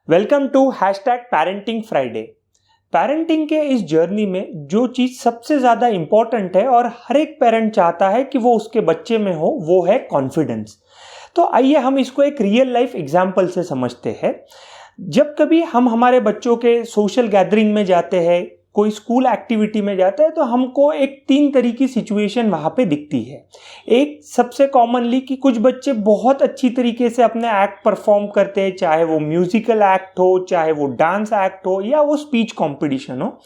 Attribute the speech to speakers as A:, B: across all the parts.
A: Welcome to hashtag parenting Friday. Parenting के इस journey में जो चीज़ सबसे ज़्यादा इम्पॉर्टेंट है और हर एक पेरेंट चाहता है कि वो उसके बच्चे में हो, वो है कॉन्फिडेंस। तो आइए हम इसको एक रियल लाइफ एग्जाम्पल से समझते हैं। जब कभी हम हमारे बच्चों के सोशल गैदरिंग में जाते हैं, कोई स्कूल एक्टिविटी में जाता है, तो हमको एक 3 तरह की सिचुएशन वहाँ पे दिखती है। एक सबसे कॉमनली कि कुछ बच्चे बहुत अच्छी तरीके से अपने एक्ट परफॉर्म करते हैं, चाहे वो म्यूजिकल एक्ट हो, चाहे वो डांस एक्ट हो या वो स्पीच कंपटीशन हो।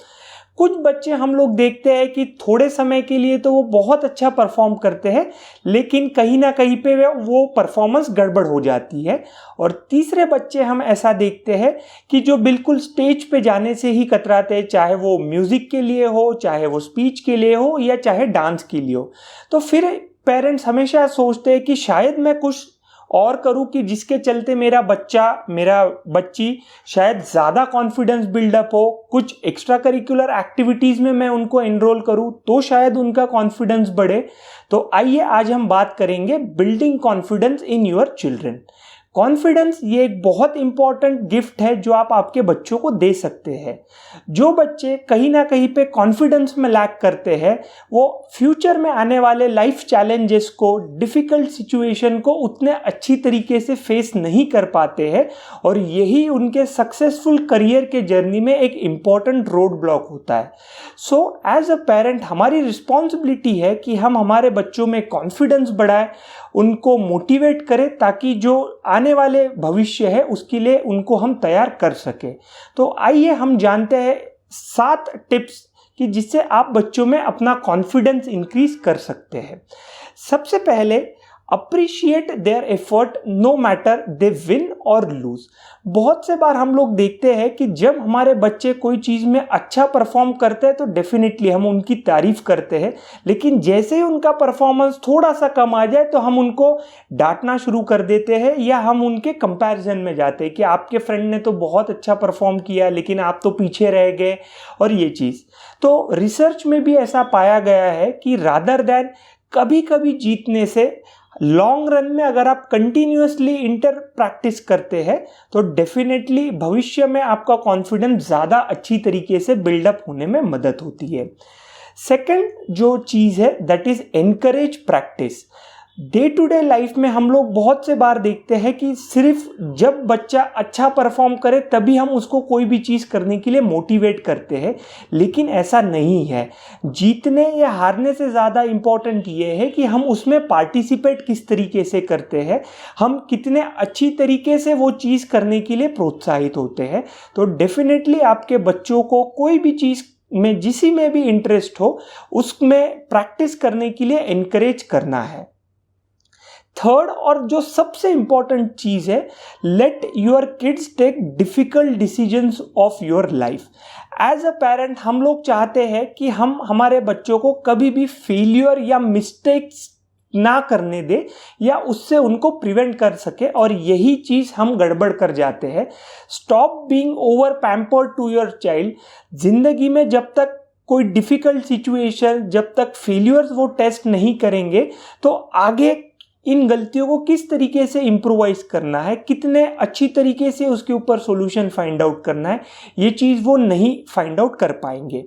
A: कुछ बच्चे हम लोग देखते हैं कि थोड़े समय के लिए तो वो बहुत अच्छा परफॉर्म करते हैं, लेकिन कहीं ना कहीं पे वो परफॉर्मेंस गड़बड़ हो जाती है। और तीसरे बच्चे हम ऐसा देखते हैं कि जो बिल्कुल स्टेज पे जाने से ही कतराते हैं, चाहे वो म्यूजिक के लिए हो, चाहे वो स्पीच के लिए हो या चाहे डांस के लिए हो। तो फिर पेरेंट्स हमेशा सोचते हैं कि शायद मैं कुछ और करूं कि जिसके चलते मेरा बच्ची शायद ज़्यादा कॉन्फिडेंस बिल्डअप हो, कुछ एक्स्ट्रा करिकुलर एक्टिविटीज़ में मैं उनको एनरोल करूं तो शायद उनका कॉन्फिडेंस बढ़े। तो आइए आज हम बात करेंगे building confidence in your children. Confidence ये एक बहुत इंपॉर्टेंट गिफ्ट है जो आप आपके बच्चों को दे सकते हैं। जो बच्चे कहीं ना कहीं पे कॉन्फिडेंस में लैक करते हैं, वो फ्यूचर में आने वाले लाइफ चैलेंजेस को, डिफ़िकल्ट सिचुएशन को उतने अच्छी तरीके से फेस नहीं कर पाते हैं, और यही उनके सक्सेसफुल करियर के जर्नी में एक इम्पॉर्टेंट रोड ब्लॉक होता है। सो एज अ पेरेंट हमारी रिस्पॉन्सिबिलिटी है कि हम हमारे बच्चों में कॉन्फिडेंस बढ़ाएं, उनको मोटिवेट करें, ताकि जो आने वाले भविष्य है उसके लिए उनको हम तैयार कर सके। तो आइए हम जानते हैं 7 टिप्स कि जिससे आप बच्चों में अपना कॉन्फिडेंस इंक्रीज कर सकते हैं। सबसे पहले, appreciate their effort no matter they win और लूज। बहुत से बार हम लोग देखते हैं कि जब हमारे बच्चे कोई चीज़ में अच्छा परफॉर्म करते हैं तो डेफिनेटली हम उनकी तारीफ करते हैं, लेकिन जैसे ही उनका परफॉर्मेंस थोड़ा सा कम आ जाए तो हम उनको डांटना शुरू कर देते हैं, या हम उनके कंपैरिजन में जाते हैं कि आपके फ्रेंड ने तो बहुत अच्छा परफॉर्म किया लेकिन आप तो पीछे रह गए। और ये चीज़ तो रिसर्च में भी ऐसा पाया गया है कि रादर दैन कभी कभी जीतने से, लॉन्ग रन में अगर आप कंटिन्यूअसली इंटर प्रैक्टिस करते हैं तो डेफिनेटली भविष्य में आपका कॉन्फिडेंस ज़्यादा अच्छी तरीके से बिल्डअप होने में मदद होती है। सेकंड जो चीज़ है that is encourage practice. Day to day life में हम लोग बहुत से बार देखते हैं कि सिर्फ जब बच्चा अच्छा परफॉर्म करे तभी हम उसको कोई भी चीज़ करने के लिए मोटिवेट करते हैं, लेकिन ऐसा नहीं है। जीतने या हारने से ज़्यादा इम्पॉर्टेंट ये है कि हम उसमें पार्टिसिपेट किस तरीके से करते हैं, हम कितने अच्छी तरीके से वो चीज़ करने के लिए प्रोत्साहित होते हैं। तो डेफिनेटली आपके बच्चों को कोई भी चीज़ में जिसी में भी इंटरेस्ट हो उसमें प्रैक्टिस करने के लिए एनकरेज करना है। थर्ड और जो सबसे इंपॉर्टेंट चीज़ है, let your kids take difficult decisions of your life. As a parent हम लोग चाहते हैं कि हम हमारे बच्चों को कभी भी फेलियर या मिस्टेक्स ना करने दे या उससे उनको प्रिवेंट कर सके, और यही चीज़ हम गड़बड़ कर जाते हैं। Stop being over pampered to your child. जिंदगी में जब तक कोई डिफ़िकल्ट सिचुएशन, जब तक फेलियर्स वो टेस्ट नहीं करेंगे तो आगे इन गलतियों को किस तरीके से इम्प्रोवाइज करना है, कितने अच्छी तरीके से उसके ऊपर सॉल्यूशन फाइंड आउट करना है, ये चीज़ वो नहीं फाइंड आउट कर पाएंगे।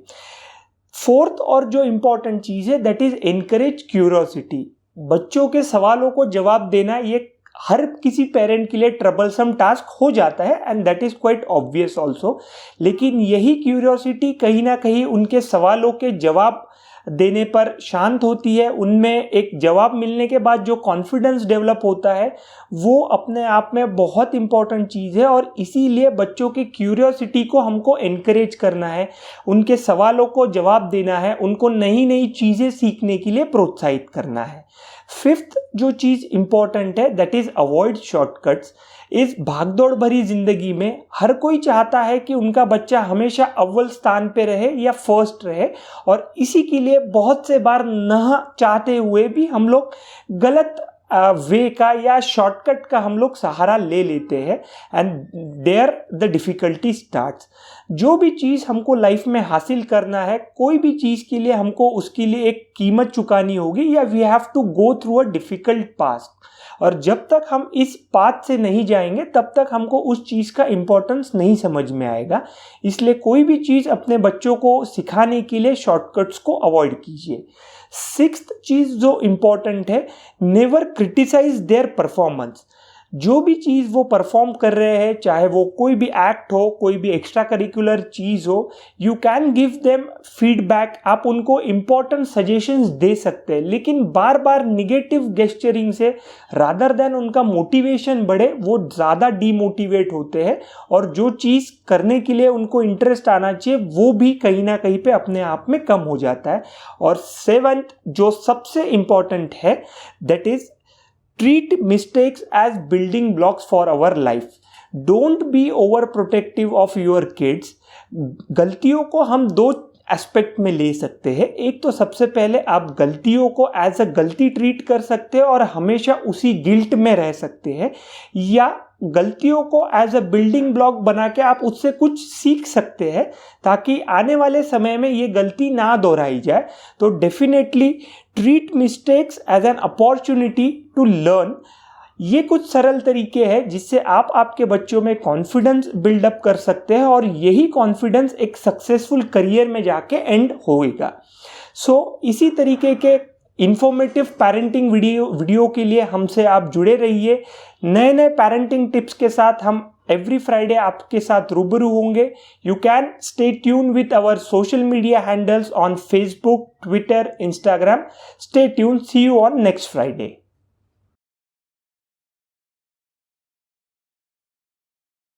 A: फोर्थ और जो इम्पॉर्टेंट चीज़ है दैट इज़ एनकरेज क्यूरियोसिटी। बच्चों के सवालों को जवाब देना ये हर किसी पेरेंट के लिए ट्रबलसम टास्क हो जाता है, and that is quite obvious also, लेकिन यही क्यूरियोसिटी कहीं ना कहीं उनके सवालों के जवाब देने पर शांत होती है। उनमें एक जवाब मिलने के बाद जो कॉन्फिडेंस डेवलप होता है वो अपने आप में बहुत इंपॉर्टेंट चीज़ है, और इसीलिए बच्चों की क्यूरियोसिटी को हमको एनकरेज करना है, उनके सवालों को जवाब देना है, उनको नई नई चीज़ें सीखने के लिए प्रोत्साहित करना है। फिफ्थ जो चीज़ इंपॉर्टेंट है दैट इज़ अवॉइड शॉर्टकट्स। इस भागदौड़ भरी जिंदगी में हर कोई चाहता है कि उनका बच्चा हमेशा अव्वल स्थान पे रहे या फर्स्ट रहे, और इसी के लिए बहुत से बार न चाहते हुए भी हम लोग गलत वे का या शॉर्टकट का हम लोग सहारा ले लेते हैं and there the difficulty starts. जो भी चीज़ हमको लाइफ में हासिल करना है, कोई भी चीज़ के लिए हमको उसके लिए एक कीमत चुकानी होगी या we have to go through a difficult path. और जब तक हम इस पाथ से नहीं जाएंगे तब तक हमको उस चीज़ का इम्पोर्टेंस नहीं समझ में आएगा। इसलिए कोई भी चीज़ अपने बच्चों को सिखाने के लिए शॉर्टकट्स को अवॉइड कीजिए। सिक्स्थ चीज़ जो इम्पोर्टेंट है, नेवर क्रिटिसाइज देयर परफॉर्मेंस। जो भी चीज़ वो परफॉर्म कर रहे हैं, चाहे वो कोई भी एक्ट हो, कोई भी एक्स्ट्रा करिकुलर चीज़ हो, you can give them feedback. आप उनको इम्पोर्टेंट सजेशंस दे सकते हैं, लेकिन बार बार निगेटिव गेस्चरिंग से रादर देन उनका मोटिवेशन बढ़े, वो ज़्यादा डीमोटिवेट होते हैं और जो चीज़ करने के लिए उनको इंटरेस्ट आना चाहिए वो भी कहीं ना कहीं पे अपने आप में कम हो जाता है। और सेवंथ जो सबसे इम्पॉर्टेंट है, that is treat mistakes as building blocks for our life. Don't be overprotective of your kids. गलतियों को हम दो एस्पेक्ट में ले सकते हैं। एक तो सबसे पहले आप गलतियों को एज अ गलती ट्रीट कर सकते हैं और हमेशा उसी गिल्ट में रह सकते हैं, या गलतियों को एज अ बिल्डिंग ब्लॉक बना के आप उससे कुछ सीख सकते हैं ताकि आने वाले समय में ये गलती ना दोहराई जाए। तो definitely treat mistakes as an opportunity to learn. ये कुछ सरल तरीके हैं जिससे आप आपके बच्चों में कॉन्फिडेंस बिल्डअप कर सकते हैं और यही कॉन्फिडेंस एक सक्सेसफुल करियर में जाके एंड होएगा। सो इसी तरीके के इंफॉर्मेटिव पेरेंटिंग वीडियो के लिए हमसे आप जुड़े रहिए। नए नए पेरेंटिंग टिप्स के साथ हम एवरी फ्राइडे आपके साथ रूबरू होंगे। You can stay tune with our social media handles on Facebook, Twitter, Instagram. Stay tune, see you on next Friday.